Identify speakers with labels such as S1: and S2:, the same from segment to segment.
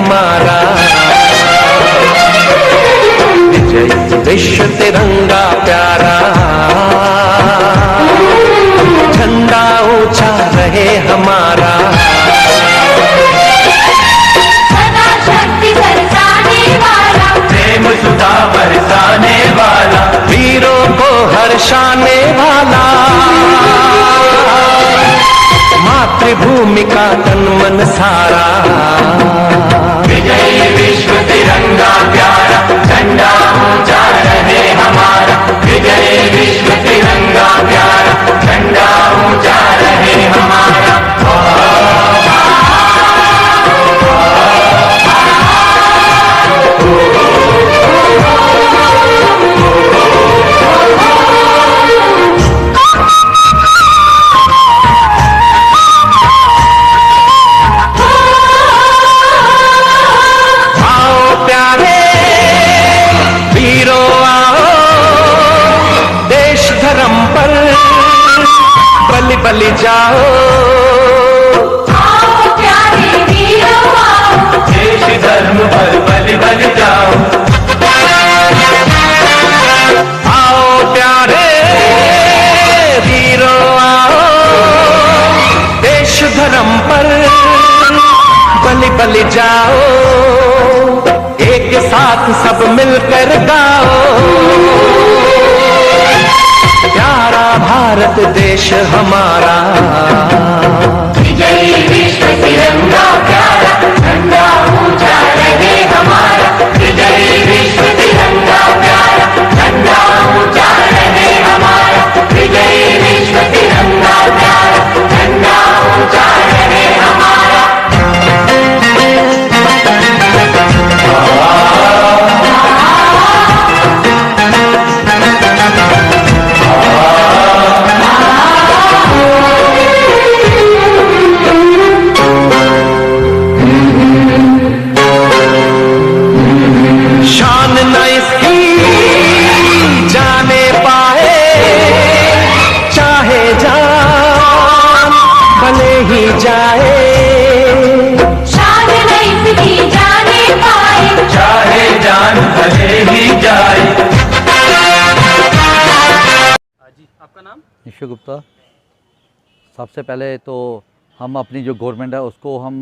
S1: हमारा। विजय विश्व तिरंगा प्यारा, झंडा ऊंचा रहे हमारा।
S2: सदा शक्ति बरसाने वाला,
S1: प्रेम सुधा बरसाने वाला, वीरों को हर्षाने वाला, मातृभूमि का तन मन सारा। विजय विश्व तिरंगा प्यारा, झंडा ऊंचा रहे हमारा। विजय विश्व तिरंगा प्यारा, झंडा ऊंचा रहे हमारा। बलि जाओ,
S2: आओ प्यारे वीरों आओ,
S1: देश धर्म पर बलि बलि जाओ। आओ प्यारे वीरों आओ, देश धर्म पर बलि बलि जाओ। एक साथ सब मिलकर गाओ, प्यारा भारत देश हमारा।
S2: विजय विश्व तिरंगा प्यारा, झंडा ऊंचा रहे हमारा। विजय विश्व तिरंगा प्यारा, झंडा ऊंचा रहे हमारा। विजय विश्व तिरंगा प्यारा, झंडा ऊंचा रहे हमारा।
S1: शान न इसकी जाने पाए, चाहे जान भले ही जाए।
S2: शान नहीं इसकी जाने पाए,
S1: चाहे जान भले ही जाए।
S3: जी आपका नाम?
S4: ईश्वर गुप्ता। सबसे पहले तो हम अपनी जो गवर्नमेंट है उसको हम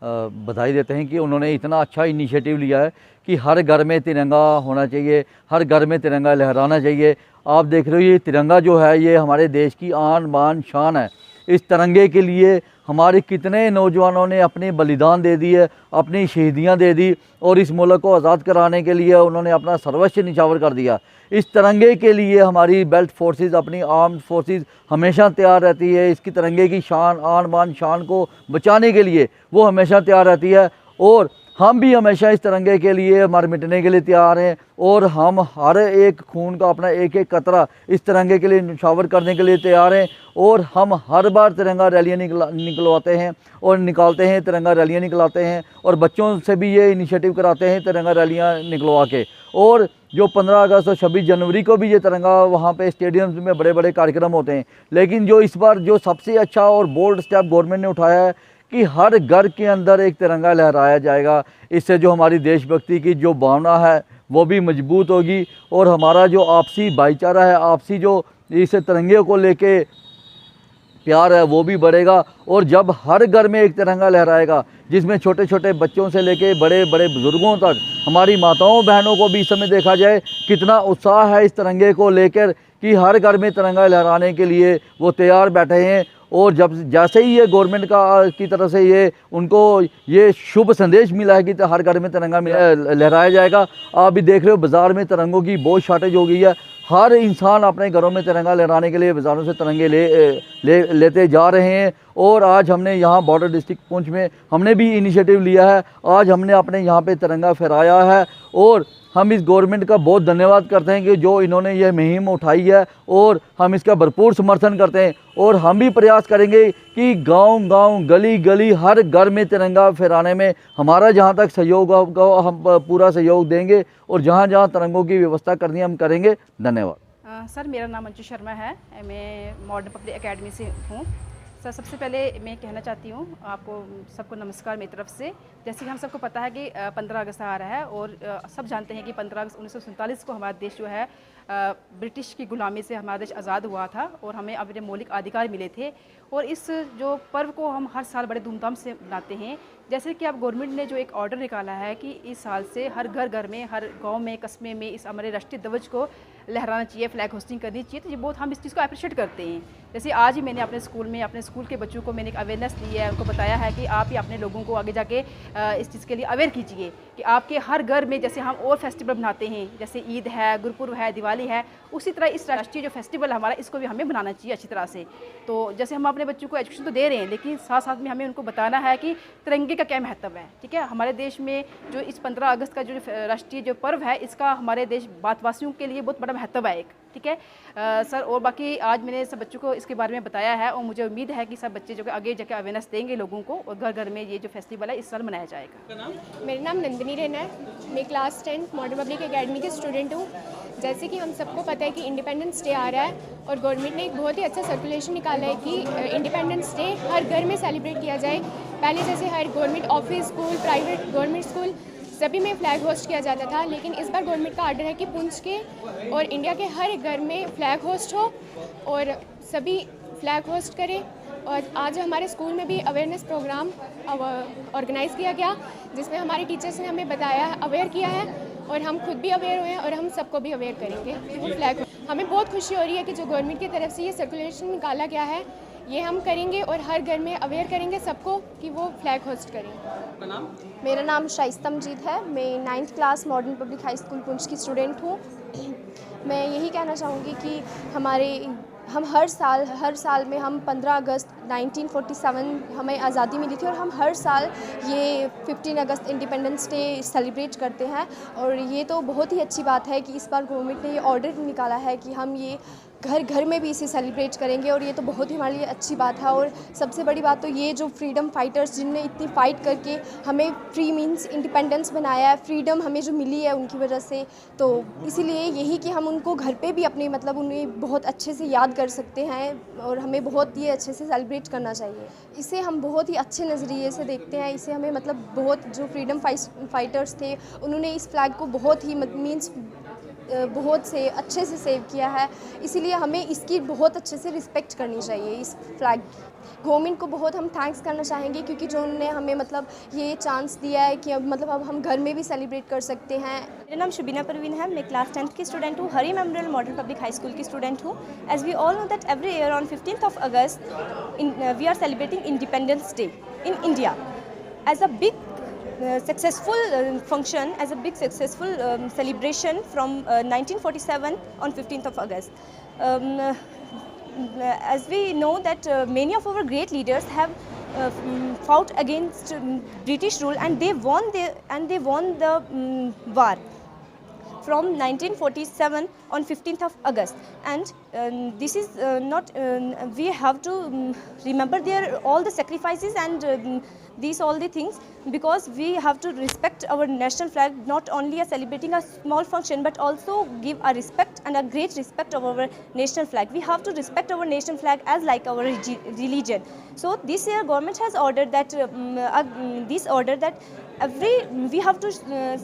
S4: बधाई देते हैं कि उन्होंने इतना अच्छा इनिशिएटिव लिया है कि हर घर में तिरंगा होना चाहिए, हर घर में तिरंगा लहराना चाहिए। आप देख रहे हो ये तिरंगा जो है ये हमारे देश की आन बान शान है। इस तिरंगे के लिए हमारे कितने नौजवानों ने अपने बलिदान दे दिए, अपनी शहीदियाँ दे दी और इस मुल्क को आज़ाद कराने के लिए उन्होंने अपना सर्वस्व निछावर कर दिया। इस तिरंगे के लिए हमारी बेल्ट फोर्सेस, अपनी आर्म्ड फोर्सेस हमेशा तैयार रहती है। इसकी तिरंगे की शान, आन बान शान को बचाने के लिए वो हमेशा तैयार रहती है और हम भी हमेशा इस तिरंगे के लिए मर मिटने के लिए तैयार हैं और हम हर एक खून का अपना एक एक कतरा इस तिरंगे के लिए निछावर करने के लिए तैयार हैं और हम हर बार तिरंगा रैलियाँ निकलवाते हैं और निकालते हैं, तिरंगा रैलियाँ निकलाते हैं और बच्चों से भी ये इनिशिएटिव कराते हैं तिरंगा रैलियाँ निकलवा के। और जो 15 अगस्त और 26 जनवरी को भी ये तिरंगा वहाँ पे स्टेडियम्स में बड़े बड़े कार्यक्रम होते हैं। लेकिन जो इस बार जो सबसे अच्छा और बोल्ड स्टेप गवर्नमेंट ने उठाया है कि हर घर के अंदर एक तिरंगा लहराया जाएगा। इससे जो हमारी देशभक्ति की जो भावना है वो भी मजबूत होगी और हमारा जो आपसी भाईचारा है, आपसी जो इस तिरंगे को लेके प्यार है वो भी बढ़ेगा। और जब हर घर में एक तिरंगा लहराएगा जिसमें छोटे छोटे बच्चों से लेके बड़े बड़े बुज़ुर्गों तक, हमारी माताओं बहनों को भी इस समय देखा जाए कितना उत्साह है इस तिरंगे को लेकर कि हर घर में तिरंगा लहराने के लिए वो तैयार बैठे हैं। और जब जैसे ही ये गवर्नमेंट की तरफ से ये उनको ये शुभ संदेश मिला है कि हर घर में तिरंगा लहराया जाएगा। आप भी देख रहे हो बाज़ार में तिरंगों की बहुत शॉर्टेज हो गई है। हर इंसान अपने घरों में तिरंगा लहराने के लिए बाज़ारों से तिरंगे लेते जा रहे हैं। और आज हमने यहाँ बॉर्डर डिस्ट्रिक्ट पुंछ में हमने भी इनिशिएटिव लिया है। आज हमने अपने यहाँ पे तिरंगा फहराया है और हम इस गवर्नमेंट का बहुत धन्यवाद करते हैं कि जो इन्होंने ये मुहिम उठाई है और हम इसका भरपूर समर्थन करते हैं। और हम भी प्रयास करेंगे कि गांव-गांव, गली-गली, हर घर में तिरंगा फहराने में हमारा जहां तक सहयोग होगा हम पूरा सहयोग देंगे और जहां-जहां तिरंगों की व्यवस्था करनी है हम करेंगे। धन्यवाद।
S5: सर मेरा नाम अंशु शर्मा है, मैं मॉडर्न पब्लिक एकेडमी से हूँ। सर सबसे पहले मैं कहना चाहती हूँ आपको सबको नमस्कार मेरी तरफ से। जैसे कि हम सबको पता है कि 15 अगस्त आ रहा है और सब जानते हैं कि 15 अगस्त 1947 को हमारा देश जो है ब्रिटिश की गुलामी से हमारा देश आज़ाद हुआ था और हमें अपने मौलिक अधिकार मिले थे। और इस जो पर्व को हम हर साल बड़े धूमधाम से मनाते हैं। जैसे कि अब गवर्नमेंट ने जो एक ऑर्डर निकाला है कि इस साल से हर घर में, हर गांव में, कस्बे में इस हमारे राष्ट्रीय ध्वज को लहराना चाहिए, फ्लैग होस्टिंग करनी चाहिए। तो ये बहुत हम इस चीज़ को अप्रिशिएट करते हैं। जैसे आज ही मैंने अपने स्कूल में अपने स्कूल के बच्चों को मैंने एक अवेयरनेस दी है, उनको बताया है कि आप ही अपने लोगों को आगे जाके इस चीज़ के लिए अवेयर कीजिए कि आपके हर घर में जैसे हम और फेस्टिवल मनाते हैं, जैसे ईद है, गुरपुरब है, दिवाली है, उसी तरह इस राष्ट्रीय जो फेस्टिवल है हमारा, इसको भी हमें मनाना चाहिए अच्छी तरह से। तो जैसे हम अपने बच्चों को एजुकेशन तो दे रहे हैं, लेकिन साथ साथ में हमें उनको बताना है कि तिरंगे का क्या महत्व है। ठीक है, हमारे देश में जो इस 15 अगस्त का जो राष्ट्रीय जो पर्व है, इसका हमारे देश भारतवासियों के लिए बहुत बड़ा महत्व है एक। ठीक है सर, और बाकी आज मैंने सब बच्चों को इसके बारे में बताया है और मुझे उम्मीद है कि सब बच्चे जो कि आगे जाकर अवेयरनेस देंगे लोगों को और घर घर में ये जो फेस्टिवल है इस साल मनाया जाएगा।
S6: मेरा नाम नंदिनी रैना है, मैं क्लास 10 मॉडर्न पब्लिक एकेडमी की स्टूडेंट हूँ। जैसे कि हम सबको पता है कि इंडिपेंडेंस डे आ रहा है और गवर्नमेंट ने एक बहुत ही अच्छा सर्कुलेशन निकाला है कि इंडिपेंडेंस डे हर घर में सेलिब्रेट किया जाए। पहले जैसे हर government office, school, private government school सभी में फ्लैग होस्ट किया जाता था, लेकिन इस बार गवर्नमेंट का ऑर्डर है कि पुंछ के और इंडिया के हर एक घर में फ्लैग होस्ट हो और सभी फ्लैग होस्ट करें। और आज हमारे स्कूल में भी अवेयरनेस प्रोग्राम ऑर्गेनाइज़ किया गया, जिसमें हमारे टीचर्स ने हमें बताया, अवेयर किया है और हम खुद भी अवेयर हुए हैं और हम सबको भी अवेयर करेंगे कि वो फ्लैग। हमें बहुत खुशी हो रही है कि जो गवर्नमेंट की तरफ से ये सर्कुलेशन निकाला गया है, ये हम करेंगे और हर घर में अवेयर करेंगे सबको कि वो फ्लैग होस्ट करें।
S7: मेरा नाम शाइस्ता मजीद है, मैं 9th class modern public high school Poonch की स्टूडेंट हूँ। मैं यही कहना चाहूँगी कि हम हर साल में हम 15 अगस्त 1947 हमें आज़ादी मिली थी और हम हर साल ये 15 अगस्त इंडिपेंडेंस डे सेलिब्रेट करते हैं। और ये तो बहुत ही अच्छी बात है कि इस बार गवर्नमेंट ने ये ऑर्डर निकाला है कि हम ये घर घर में भी इसे सेलिब्रेट करेंगे और ये तो बहुत ही हमारे लिए अच्छी बात है। और सबसे बड़ी बात तो ये जो फ्रीडम फाइटर्स जिनने इतनी फ़ाइट करके हमें फ्री मीन्स इंडिपेंडेंस बनाया है, फ्रीडम हमें जो मिली है उनकी वजह से, तो इसीलिए यही कि हम उनको घर पे भी अपने मतलब उन्हें बहुत अच्छे से याद कर सकते हैं और हमें बहुत ये अच्छे से सेलिब्रेट करना चाहिए। इसे हम बहुत ही अच्छे नज़रिए से देखते हैं। इसे हमें मतलब बहुत जो फ्रीडम फाइटर्स थे उन्होंने इस फ्लैग को बहुत ही मीन्स बहुत से अच्छे से सेव किया है, इसीलिए हमें इसकी बहुत अच्छे से रिस्पेक्ट करनी चाहिए इस फ्लैग। गवर्नमेंट को बहुत हम थैंक्स करना चाहेंगे क्योंकि जो उन्होंने हमें मतलब ये चांस दिया है कि अब हम घर में भी सेलिब्रेट कर सकते हैं।
S8: मेरा नाम शुबीना परवीन है, मैं क्लास 10th की स्टूडेंट हूँ, Hari memorial modern public high school की स्टूडेंट हूँ। As we all know that every year on 15th of August we are celebrating independence day in India as a big successful function, as a big successful celebration from 1947 on 15th of August. As we know that many of our great leaders have fought against British rule and they won the war from 1947 on 15th of August. And this is not we have to remember all the sacrifices and all the things, because we have to respect our national flag, not only celebrating a small function but also give a respect and a great respect of our national flag. We have to respect our national flag as like our religion. So this year government has ordered that we have to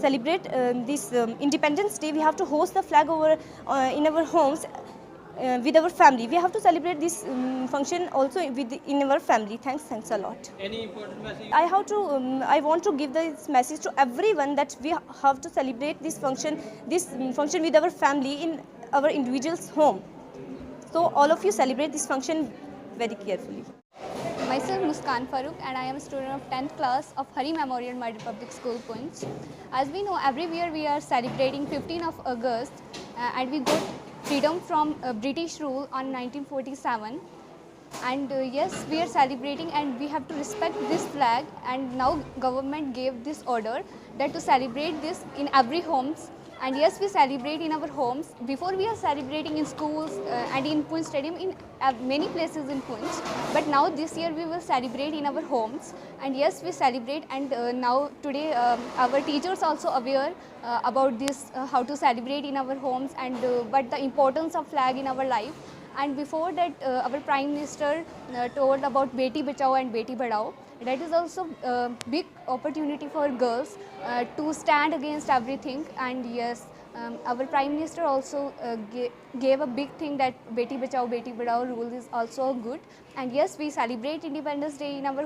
S8: celebrate this Independence Day. We have to host the flag over in our homes with our family. We have to celebrate this function also in our family. Thanks a lot.
S3: Any important message?
S8: I want to give this message to everyone that we have to celebrate this function with our family in our individual's home. So all of you celebrate this function very carefully.
S9: Myself Muskan Farooq and I am a student of 10th class of Hari Memorial Model Public School, Punch. As we know, every year we are celebrating 15th of August and we got freedom from British rule on 1947. And yes, we are celebrating and we have to respect this flag, and now government gave this order that to celebrate this in every homes. And yes, we celebrate in our homes. Before we are celebrating in schools and in Punch Stadium, in many places in Punch. But now this year we will celebrate in our homes. And yes, we celebrate, and now today our teachers also aware about this, how to celebrate in our homes and what the importance of flag in our life. And before that, our Prime Minister told about Beti Bachao and Beti Padhao. That is also a big opportunity for girls to stand against everything. And yes, our Prime Minister also gave a big thing that Beti Bachao, Beti Padhao rule is also good. And yes, we celebrate Independence Day in our home.